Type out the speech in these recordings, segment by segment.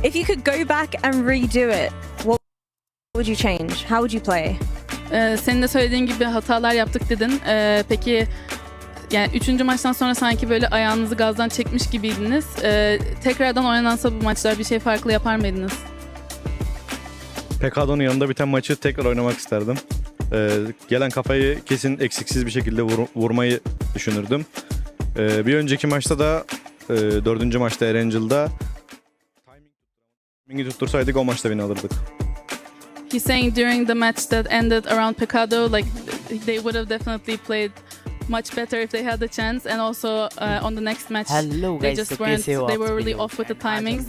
If you could go back and redo it, what would you change? How would you play? Senin de söylediğin gibi hatalar yaptık dedin. Peki yani 3. maçtan sonra sanki böyle ayağınızı gazdan çekmiş gibiydiniz. Tekrardan oynansa bu maçlar bir şey farklı yapar mıydınız? PK'nın yanında biten maçı tekrar oynamak isterdim. Gelen kafayı kesin eksiksiz bir şekilde vurmayı düşünürdüm. Bir önceki maçta da 4. maçta Erangel'da timing'i tuttursaydık o maçta win alırdık. He's saying during the match that ended around Pecado, like they would have definitely played much better if they had the chance, and also on the next match they just weren't, they were really off with the timings,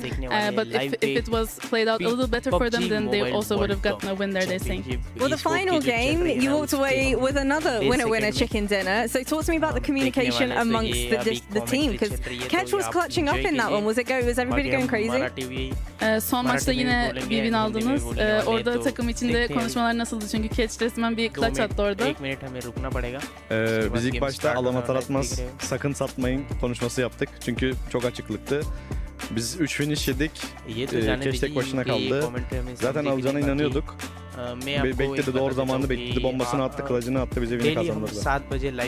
but if it was played out a little better for them, then they also would have gotten a win there, they're saying. Well, the final game, you walked away with another winner chicken dinner. So talk to me about the communication amongst the team, because Catch was clutching up in that one. Was everybody going crazy? Son maçta yine bir win aldınız. Orada takım içinde konuşmalar nasıldı? Çünkü Catch resmen bir clutch attı orada. Biz ilk başta alana taratmaz, sakın satmayın konuşması yaptık. Çünkü çok açıklıktı. Biz 3 finish yedik. Catch tek başına kaldı. Zaten alacağına inanıyorduk. Bekledi, doğru zamanı bekledi, bombasını attı, kılıcını attı, bize win'i kazandırdı.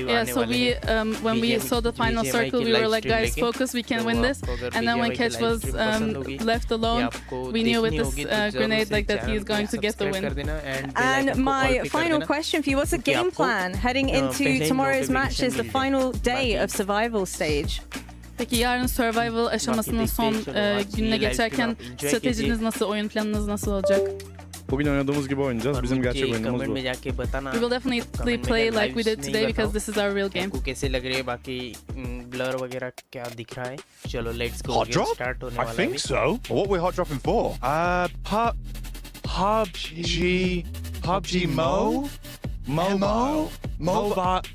Yeah, so when we saw the final circle, we were like, guys, focus, we can win this. And then when Catch was left alone, we knew with this grenade like that he is going to get the win. And my final question for you, what's the game plan heading into tomorrow's match is the final day of survival stage? Peki yarın survival aşamasının son gününe geçerken stratejiniz nasıl, oyun planınız nasıl olacak? Bugün oynadığımız gibi oynayacağız. Bizim gerçek oyunumuz bu. We will definitely play like we did today because this is our real game. Hot drop? I think so. What we're hot dropping for? PUBG Mobile.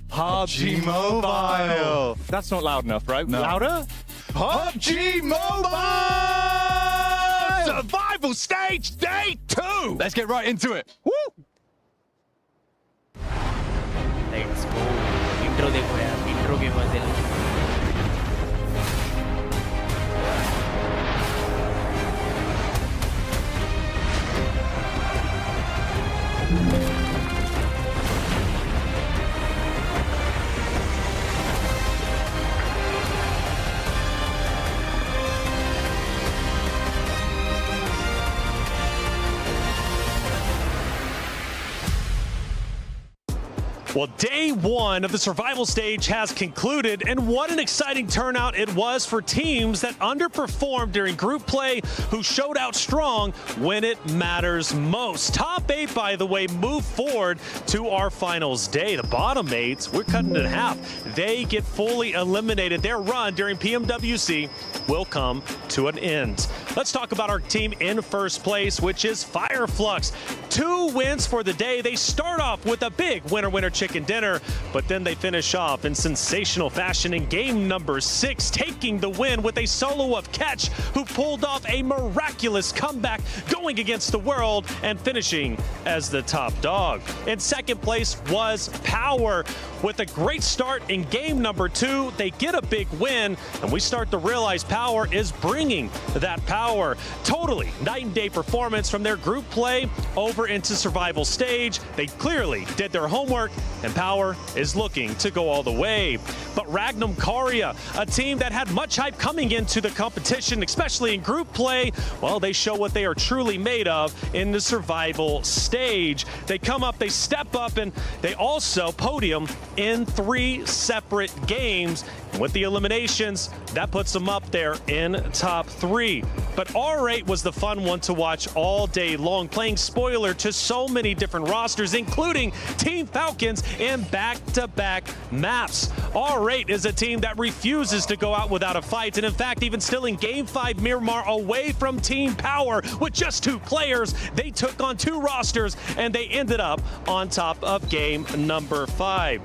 PUBG Mobile. That's not loud enough, right? No. Louder? PUBG Mobile! Survival Stage Day 2! Let's get right into it. Woo! Let's go. Intro देखो यार, intro के मजे लो. Well, day one of the survival stage has concluded, and what an exciting turnout it was for teams that underperformed during group play who showed out strong when it matters most. Top 8, by the way, move forward to our finals day. The bottom 8s, we're cutting it in half. They get fully eliminated. Their run during PMWC will come to an end. Let's talk about our team in first place, which is Fireflux. 2 wins for the day. They start off with a big winner chicken dinner, but then they finish off in sensational fashion in game number 6, taking the win with a solo of Catch, who pulled off a miraculous comeback, going against the world and finishing as the top dog. In second place was Power. With a great start in game number 2, they get a big win, and we start to realize Power is bringing that power. Totally night and day performance from their group play over into survival stage. They clearly did their homework, and Power is looking to go all the way. But Ragnum Karia, a team that had much hype coming into the competition, especially in group play, well, they show what they are truly made of in the survival stage. They come up, they step up, and they also podium in 3 separate games. And with the eliminations, that puts them up there in top 3. But R8 was the fun one to watch all day long, playing spoiler to so many different rosters, including Team Falcons in back-to-back maps. R8 is a team that refuses to go out without a fight, and in fact, even still in Game 5 Miramar away from Team Power with just 2 players, they took on 2 rosters, and they ended up on top of game number 5.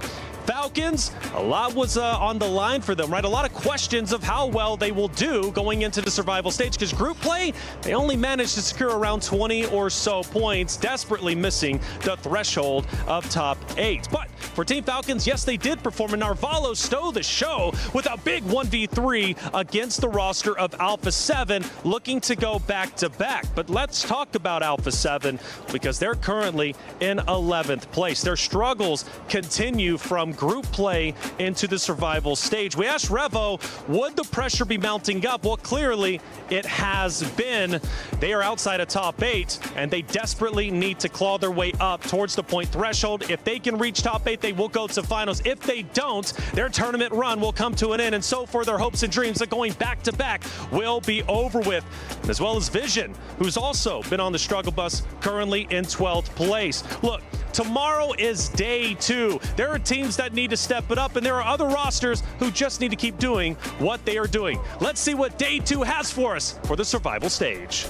Falcons, a lot was on the line for them, right? A lot of questions of how well they will do going into the survival stage, because group play, they only managed to secure around 20 or so points, desperately missing the threshold of top 8. But For Team Falcons, yes, they did perform, and Narvalo stole the show with a big 1v3 against the roster of Alpha 7, looking to go back-to-back. But let's talk about Alpha 7 because they're currently in 11th place. Their struggles continue from group play into the survival stage. We asked Revo, would the pressure be mounting up? Well, clearly it has been. They are outside of top 8, and they desperately need to claw their way up towards the point threshold. If they can reach top 8, they will go to finals. If they don't, their tournament run will come to an end, and so for their hopes and dreams of going back-to-back will be over with, as well as Vision, who's also been on the struggle bus, currently in 12th place. Look, tomorrow is day 2. There are teams that need to step it up, and there are other rosters who just need to keep doing what they are doing. Let's see what day 2 has for us for the survival stage.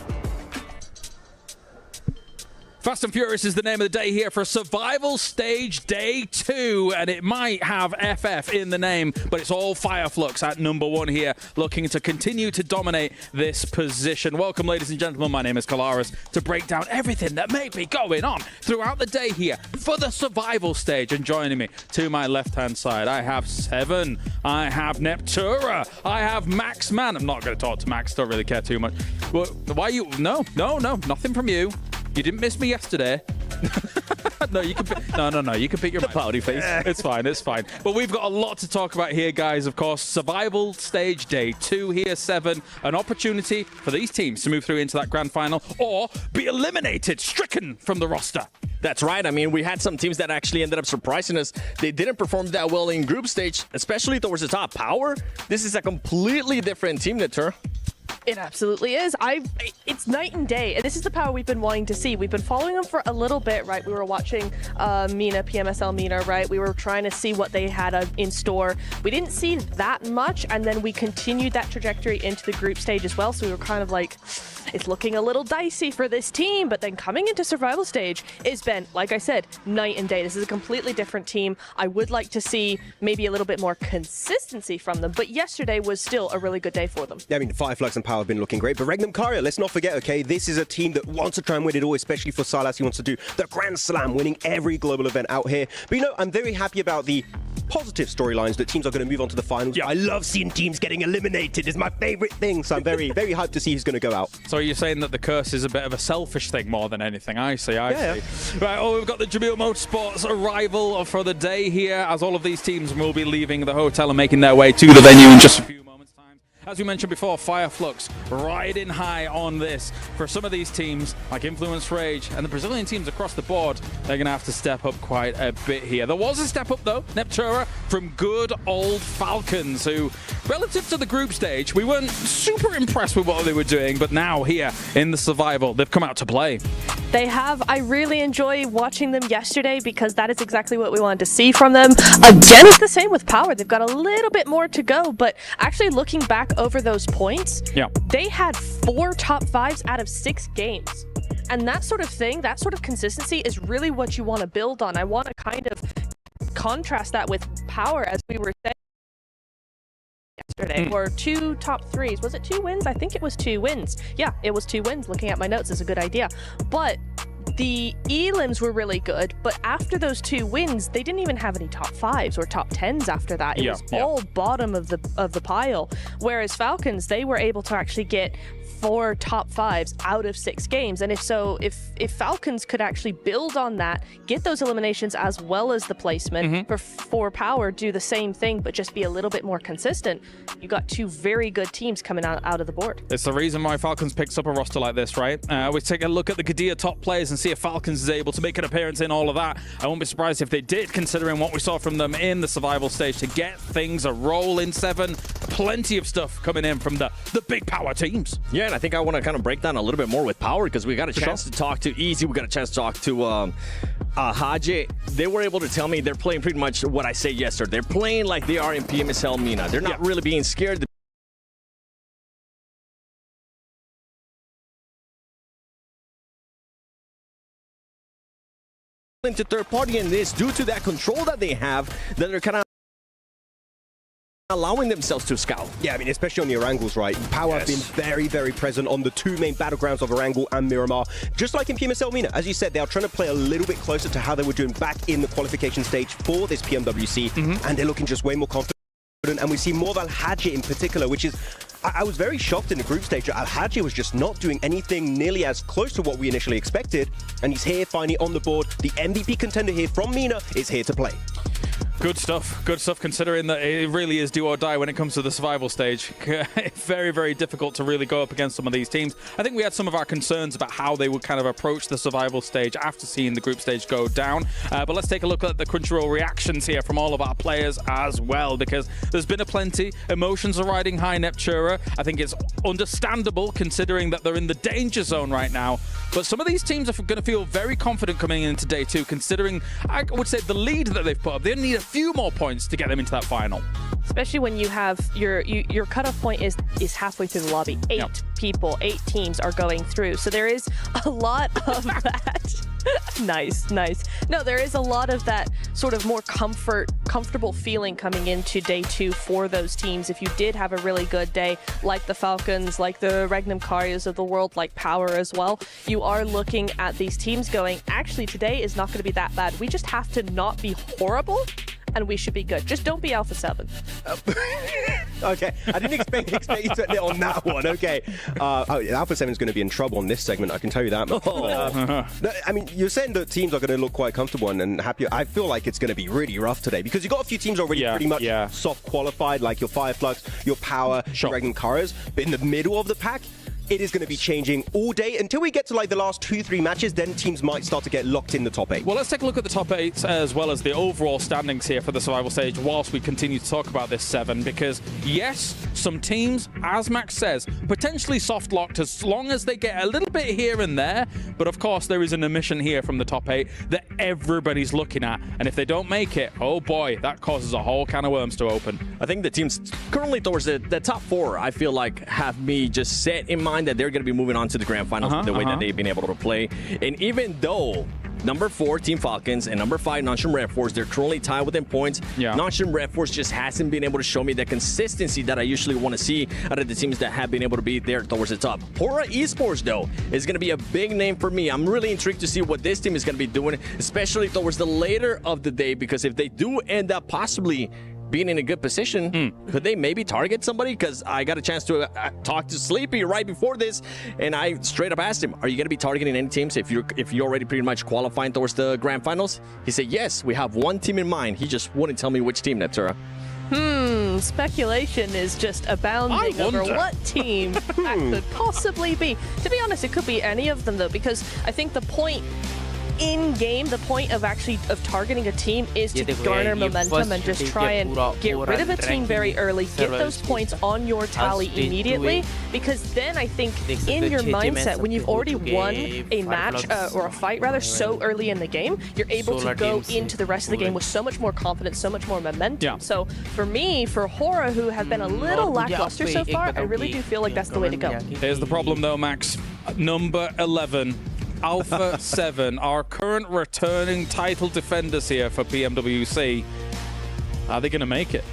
Fast and Furious is the name of the day here for Survival Stage Day 2, and it might have FF in the name, but it's all Fireflux at #1 here, looking to continue to dominate this position. Welcome, ladies and gentlemen. My name is Kalaris, to break down everything that may be going on throughout the day here for the Survival Stage. And joining me to my left-hand side, I have Seven, I have Neptura, I have Max Man. I'm not going to talk to Max, don't really care too much. Well, why you? No, nothing from you. You didn't miss me yesterday. No, you can pick, no. You can pick your pouty face. It's fine. But we've got a lot to talk about here, guys. Of course, Survival Stage Day 2 here, 7. An opportunity for these teams to move through into that grand final or be eliminated, stricken from the roster. That's right. I mean, we had some teams that actually ended up surprising us. They didn't perform that well in group stage, especially towards the top. Power, this is a completely different team, Natur. It absolutely is. It's night and day, and this is the Power we've been wanting to see. We've been following them for a little bit, right? We were watching Mina, PMSL Mina, right? We were trying to see what they had in store. We didn't see that much, and then we continued that trajectory into the group stage as well, so we were kind of like, it's looking a little dicey for this team, but then coming into survival stage, it's been, like I said, night and day. This is a completely different team. I would like to see maybe a little bit more consistency from them, but yesterday was still a really good day for them. Yeah, I mean, Fireflux and Power have been looking great, but Regnum Karya, let's not forget, okay, this is a team that wants to try and win it all, especially for Silas. He wants to do the Grand Slam, winning every global event out here. But you know, I'm very happy about the positive storylines that teams are going to move on to the finals. Yeah. I love seeing teams getting eliminated. It's my favorite thing, so I'm very, very hyped to see who's going to go out. So are you saying that the curse is a bit of a selfish thing more than anything? I see. Right, we've got the Jamil Motorsports arrival for the day here, as all of these teams will be leaving the hotel and making their way to the venue in just a few moments' time. As we mentioned before, Fireflux riding high on this. For some of these teams, like Influence Rage and the Brazilian teams across the board, they're going to have to step up quite a bit here. There was a step up, though, Neptura, from good old Falcons, who, relative to the group stage, we weren't super impressed with what they were doing, but now here in the Survival, they've come out to play. They have. I really enjoy watching them yesterday because that is exactly what we wanted to see from them. Again, it's the same with Power. They've got a little bit more to go, but actually looking back over those points, they had 4 top 5s out of 6 games. And that sort of thing, that sort of consistency is really what you want to build on. I want to kind of contrast that with Power, as we were saying yesterday, or 2 top 3s. Was it 2 wins? I think it was 2 wins. Yeah, it was 2 wins. Looking at my notes is a good idea. But the elims were really good, but after those 2 wins, they didn't even have any top 5s or top 10s after that. It was all bottom of the pile. Whereas Falcons, they were able to actually get 4 top 5s out of 6 games. And if Falcons could actually build on that, get those eliminations as well as the placement, for Power, do the same thing, but just be a little bit more consistent, you got 2 very good teams coming out of the board. It's the reason why Falcons picks up a roster like this, right? We take a look at the Gadia top players and see if Falcons is able to make an appearance in all of that. I won't be surprised if they did, considering what we saw from them in the survival stage to get things a roll in 7. Plenty of stuff coming in from the big Power teams. Yeah, and I think I want to kind of break down a little bit more with Power, because we got a chance to talk to Easy, we got a chance to talk to Haji. They were able to tell me they're playing pretty much what I said yesterday. They're playing like they are in PMSL Mina. They're not really being scared. Into third party in this, due to that control that they have, that they're kind of allowing themselves to scout. Yeah, I mean, especially on the Orangles, right? Power have been very, very present on the two main battlegrounds of Orangle and Miramar. Just like in PMSL MENA, as you said, they are trying to play a little bit closer to how they were doing back in the qualification stage for this PMWC, and they're looking just way more confident. And we see more of Al-Hadji in particular, which is... I was very shocked in the group stage that Al-Hadji was just not doing anything nearly as close to what we initially expected, and he's here finally on the board. The MVP contender here from MENA is here to play. Good stuff considering that it really is do or die when it comes to the survival stage. Very, very difficult to really go up against some of these teams. I think we had some of our concerns about how they would kind of approach the survival stage after seeing the group stage go down. But let's take a look at the Crunchyroll reactions here from all of our players as well, because there's been a plenty. Emotions are riding high, Neptura. I think it's understandable considering that they're in the danger zone right now. But some of these teams are going to feel very confident coming into day two, considering, I would say, the lead that they've put up. They need a few more points to get them into that final. Especially when you have your cutoff point is halfway through the lobby. 8 people, 8 teams are going through. So there is a lot of that. Nice. No, there is a lot of that sort of more comfortable feeling coming into day 2 for those teams. If you did have a really good day, like the Falcons, like the Regnum Karyas of the world, like Power as well, you are looking at these teams going, actually, today is not going to be that bad. We just have to not be horrible, and we should be good. Just don't be Alpha 7. Okay, I didn't expect you to hit on that one. Okay, Alpha 7 is going to be in trouble on this segment, I can tell you that. I mean, you're saying that teams are going to look quite comfortable and happy. I feel like it's going to be really rough today because you've got a few teams already pretty much soft qualified, like your Fireflux, your Power, your Regnum Karyas, but in the middle of the pack, it is going to be changing all day until we get to like the last 2-3 matches. Then teams might start to get locked in the top 8. Well, let's take a look at the top 8 as well as the overall standings here for the survival stage whilst we continue to talk about this 7, because yes, some teams, as Max says, potentially soft locked as long as they get a little bit here and there, but of course there is an omission here from the top 8 that everybody's looking at, and if they don't make it, oh boy, that causes a whole can of worms to open. I think the teams currently towards the top 4, I feel like, have me just set in mind that they're going to be moving on to the grand finals the way that they've been able to play. And even though number 4, Team Falcons, and number 5, Nonstream Red Force, they're currently tied within points. Nonstream Red Force just hasn't been able to show me the consistency that I usually want to see out of the teams that have been able to be there towards the top. Hora Esports, though, is going to be a big name for me. I'm really intrigued to see what this team is going to be doing, especially towards the later of the day, because if they do end up possibly being in a good position, could they maybe target somebody? Because I got a chance to talk to Sleepy right before this, and I straight up asked him, are you going to be targeting any teams if you're already pretty much qualifying towards the grand finals? He said, yes, we have one team in mind. He just wouldn't tell me which team, Neptura. Speculation is just abounding over what team that could possibly be. To be honest, it could be any of them, though, because I think the point in-game, the point of targeting a team is to garner momentum and just try and get rid of a team very early, get those points on your tally immediately, because then I think in your mindset, when you've already won a match, or a fight rather, so early in the game, you're able to go into the rest of the game with so much more confidence, so much more momentum. So for me, for Hora, who have been a little lackluster so far, I really do feel like that's the way to go. Here's the problem though, Max. Number 11. Alpha 7, our current returning title defenders here for PMWC. Are they going to make it?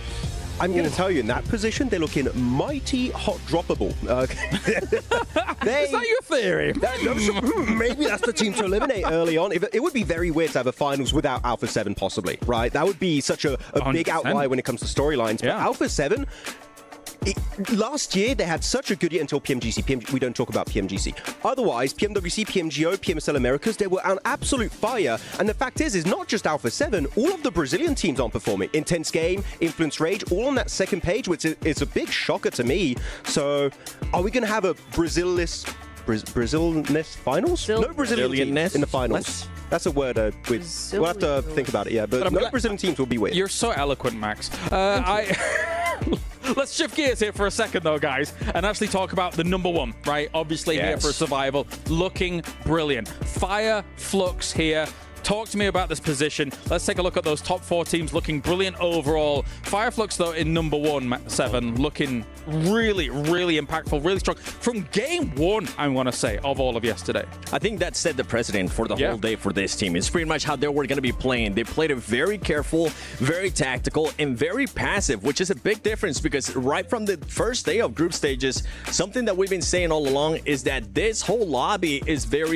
I'm going to tell you, in that position, they're looking mighty hot droppable. Is that your theory? Maybe that's the team to eliminate early on. It would be very weird to have a finals without Alpha 7, possibly, right? That would be such a big outlier when it comes to storylines. But Alpha 7... last year, they had such a good year until PMGC. We don't talk about PMGC. Otherwise, PMWC, PMGO, PMSL Americas, they were on absolute fire. And the fact is not just Alpha 7, all of the Brazilian teams aren't performing. Intense Game, Influence Rage, all on that second page, which is a big shocker to me. So, are we going to have a Brazil-ness finals? No Brazilian teams in the finals. That's a word. We'll have to think about it, yeah. But no Brazilian teams will be weird. You're so eloquent, Max. Let's shift gears here for a second, though, guys, and actually talk about the number 1, right? Obviously here for survival, looking brilliant. Fire Flux here. Talk to me about this position. Let's take a look at those top 4 teams looking brilliant overall. Fireflux, though, in number 1, 7, looking really, really impactful, really strong. From game 1, I want to say, of all of yesterday. I think that set the precedent for the whole day for this team. It's pretty much how they were going to be playing. They played it very careful, very tactical, and very passive, which is a big difference because right from the first day of group stages, something that we've been saying all along is that this whole lobby is very